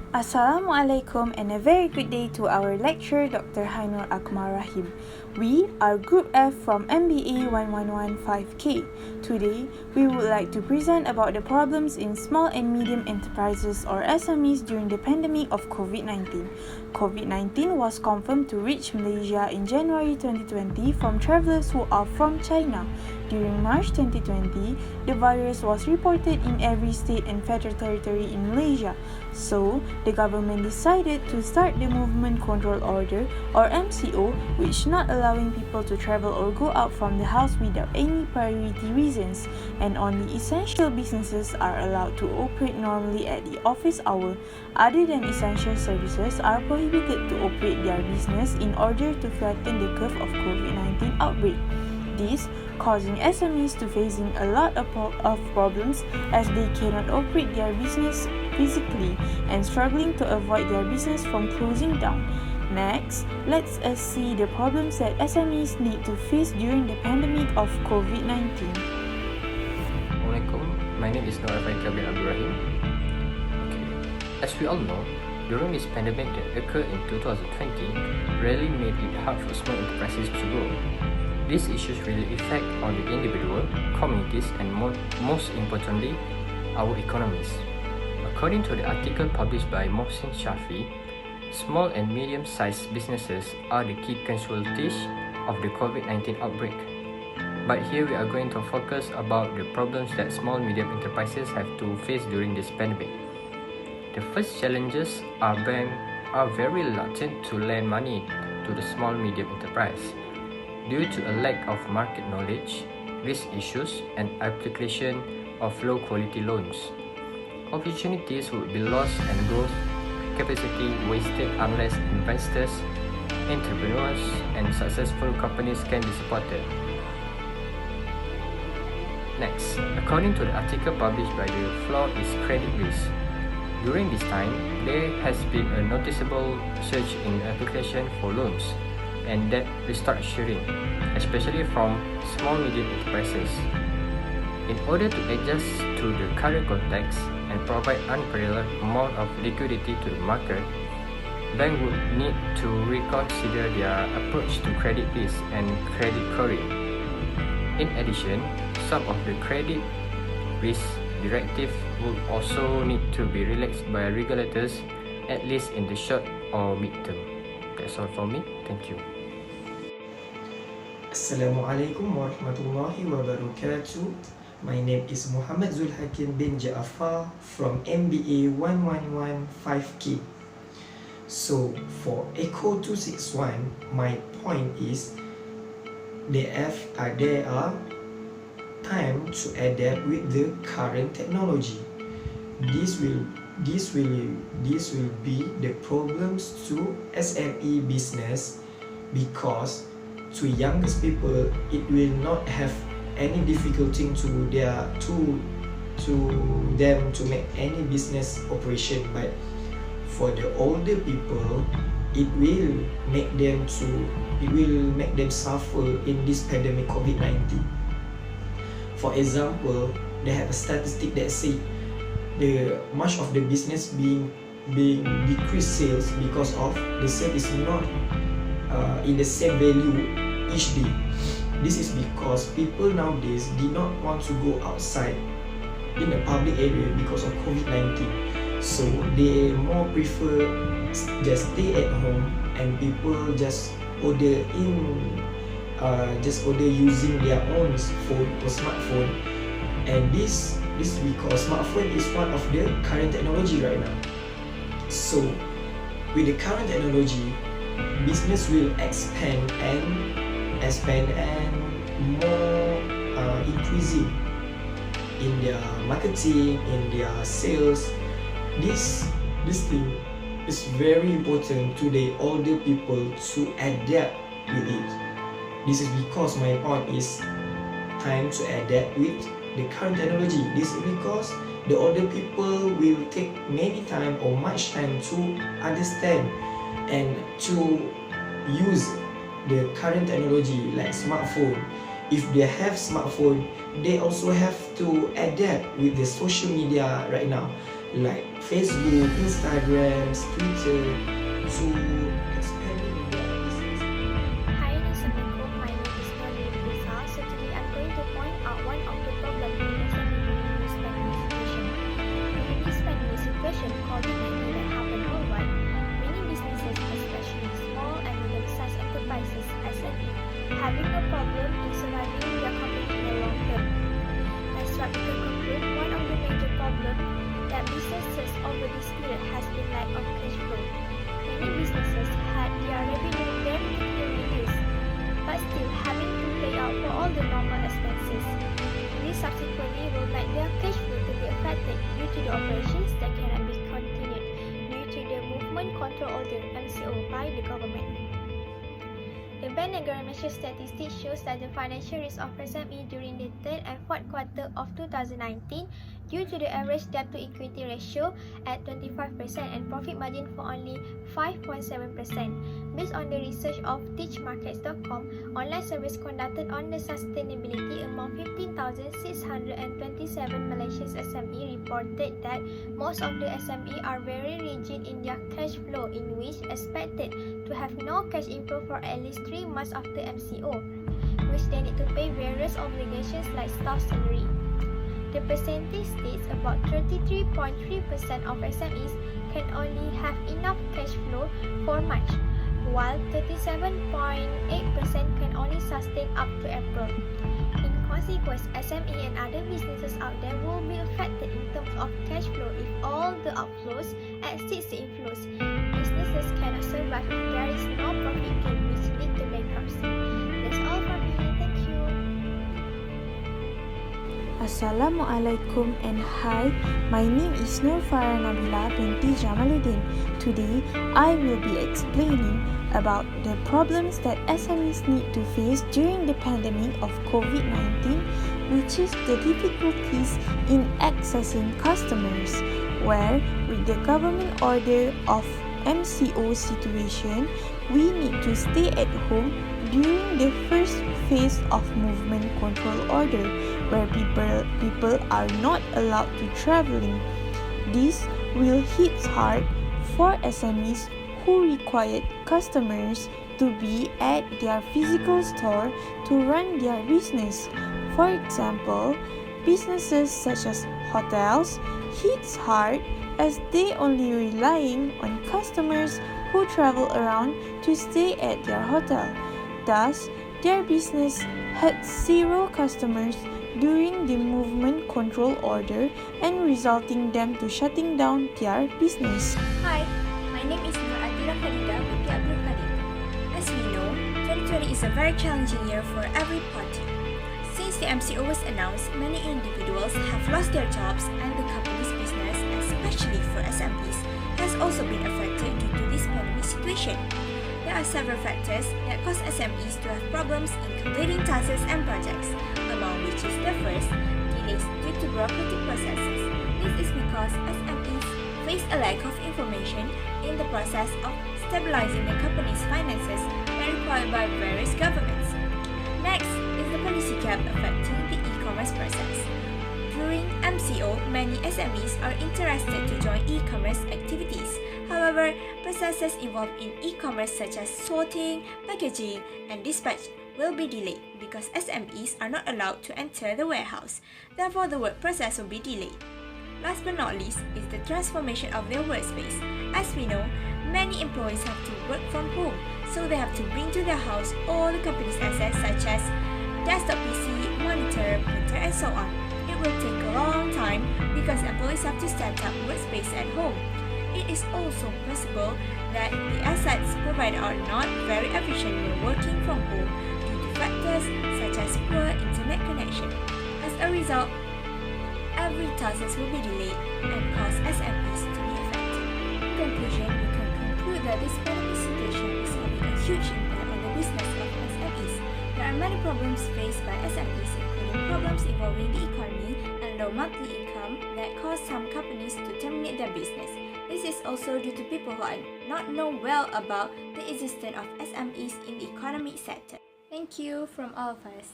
Assalamualaikum and a very good day to our lecturer Dr. Hainul Akmal Rahim. We are Group F from BA1115K. Today, we would like to present about the problems in small and medium enterprises or SMEs during the pandemic of COVID-19. COVID-19 was confirmed to reach Malaysia in January 2020 from travelers who are from China. During March 2020, the virus was reported in every state and federal territory in Malaysia. So, the government decided to start the Movement Control Order or MCO, which not allowing people to travel or go out from the house without any priority reasons, and only essential businesses are allowed to operate normally at the office hour. Other than essential services are prohibited to operate their business in order to flatten the curve of COVID-19 outbreak. This causing SMEs to facing a lot of problems as they cannot operate their business physically and struggling to avoid their business from closing down. Next, let's see the problems that SMEs need to face during the pandemic of COVID-19. Assalamualaikum, my name is Nur Afaika bin Abdul Rahim. As we all know, during this pandemic that occurred in 2020, really made it hard for small enterprises to grow. These issues really affect on the individual, communities, and most importantly, our economies. According to the article published by Mohsin Shafi, small and medium-sized businesses are the key casualties of the COVID-19 outbreak. But here we are going to focus about the problems that small medium enterprises have to face during this pandemic. The first challenges are banks are very reluctant to lend money to the small medium enterprise due to a lack of market knowledge, risk issues, and application of low-quality loans. Opportunities would be lost and growth capacity wasted unless investors, entrepreneurs, and successful companies can be supported. Next, according to the article published by the Floor is Credit Risk. During this time, there has been a noticeable surge in application for loans and debt restructuring, especially from small-medium enterprises. In order to adjust to the current context and provide unparalleled amount of liquidity to the market, banks would need to reconsider their approach to credit risk and credit scoring. In addition, some of the credit risk directives would also need to be relaxed by regulators, at least in the short or mid-term. That's all from me. Thank you. Assalamualaikum warahmatullahi wabarakatuh. My name is Muhammad Zul Hakim bin Jaafar from MBA 1115K. So for Echo 261, my point is there are time to adapt with the current technology. This will be the problems to SME business, because to youngest people it will not have any difficulty to them to make any business operation, but for the older people it will make them suffer in this pandemic COVID-19. For example, they have a statistic that say much of the business being decreased sales because of the sale is not in the same value each day. This is because people nowadays do not want to go outside in a public area because of COVID-19. So they more prefer just stay at home, and people just order using their own phone or smartphone. And this because smartphone is one of the current technology right now. So with the current technology, business will expand and more increasing in their marketing, in their sales. This thing is very important to the older people to adapt with it. This is because my point is time to adapt with the current technology. This is because the older people will take many time or much time to understand and to use the current technology like smartphone. If they have smartphone, they also have to adapt with the social media right now. like Facebook, Instagram, Twitter, to expanding their business. Hi, Assalamualaikum. My name is Nurul. So today I'm going to point out one of the problems in SME during this pandemic situation. During this pandemic situation, COVID-19 that happened worldwide, many businesses, especially small and medium-sized enterprises (SME), having a problem in surviving their company in the long term. As what we can conclude, one of the major problems that businesses over this period has been lack of cash flow. Many businesses had their revenue very quickly reduced, but still having to pay out for all the normal expenses. This subsequently will make their cash flow to be affected due to the operations that cannot be continued due to the movement control order (MCO) by the government. The Bank Negara Malaysia statistics shows that the financial risk of SME during the third and fourth quarter of 2019 due to the average debt to equity ratio at 25% and profit margin for only 5.7%. Based on the research of teachmarkets.com, online surveys conducted on the sustainability among 15,627 Malaysian SME reported that most of the SME are very rigid in their cash flow, in which expected to have no cash inflow for at least 3 months after MCO, which they need to pay various obligations like staff salary. The percentage states about 33.3% of SMEs can only have enough cash flow for March, while 37.8% can only sustain up to April. In consequence, SME and other businesses out there will be affected in terms of cash flow if all the outflows exceeds the inflows. Businesses cannot survive if there is no profit gain, which lead to bankruptcy. That's all from me. Thank you. Assalamualaikum and hi, my name is Nur Farah Nabila binti Jamaluddin. Today, I will be explaining about the problems that SMEs need to face during the pandemic of COVID-19, which is the difficulties in accessing customers, where with the government order of MCO situation, we need to stay at home during the first phase of movement control order, where people are not allowed to traveling. This will hit hard for SMEs who required customers to be at their physical store to run their business. For example, businesses such as hotels hits hard as they only relying on customers who travel around to stay at their hotel. Thus, their business had zero customers during the movement control order and resulting them to shutting down their business. Hi, my name is Nur Adira Khalida binti Abdul Khalid. As we know, 2020 is a very challenging year for every party. Since the MCO was announced, many individuals have lost their jobs and the company's business, especially for SMEs, has also been affected due to this pandemic situation. There are several factors that cause SMEs to have problems in completing tasks and projects, among which is the first, delays due to bureaucratic processes. This is because SMEs face a lack of information in the process of stabilizing the company's finances and required by various governments. Next is the policy gap affecting the e-commerce process. During MCO, many SMEs are interested to join e-commerce activities. However, processes involved in e-commerce such as sorting, packaging, and dispatch will be delayed because SMEs are not allowed to enter the warehouse. Therefore, the work process will be delayed. Last but not least is the transformation of their workspace. As we know, many employees have to work from home, so they have to bring to their house all the company's assets such as desktop PC, monitor, printer, and so on. It will take a long time because employees have to set up workspace at home. It is also possible that the assets provided are not very efficient when working from home due to factors such as poor internet connection. As a result, every task will be delayed and cause SMEs to be affected. In conclusion, we can conclude that this pandemic situation is having a huge impact on the business of SMEs. There are many problems faced by SMEs, including problems involving the economy and low monthly income that cause some companies to terminate their business. This is also due to people who are not know well about the existence of SMEs in the economic sector. Thank you from all of us.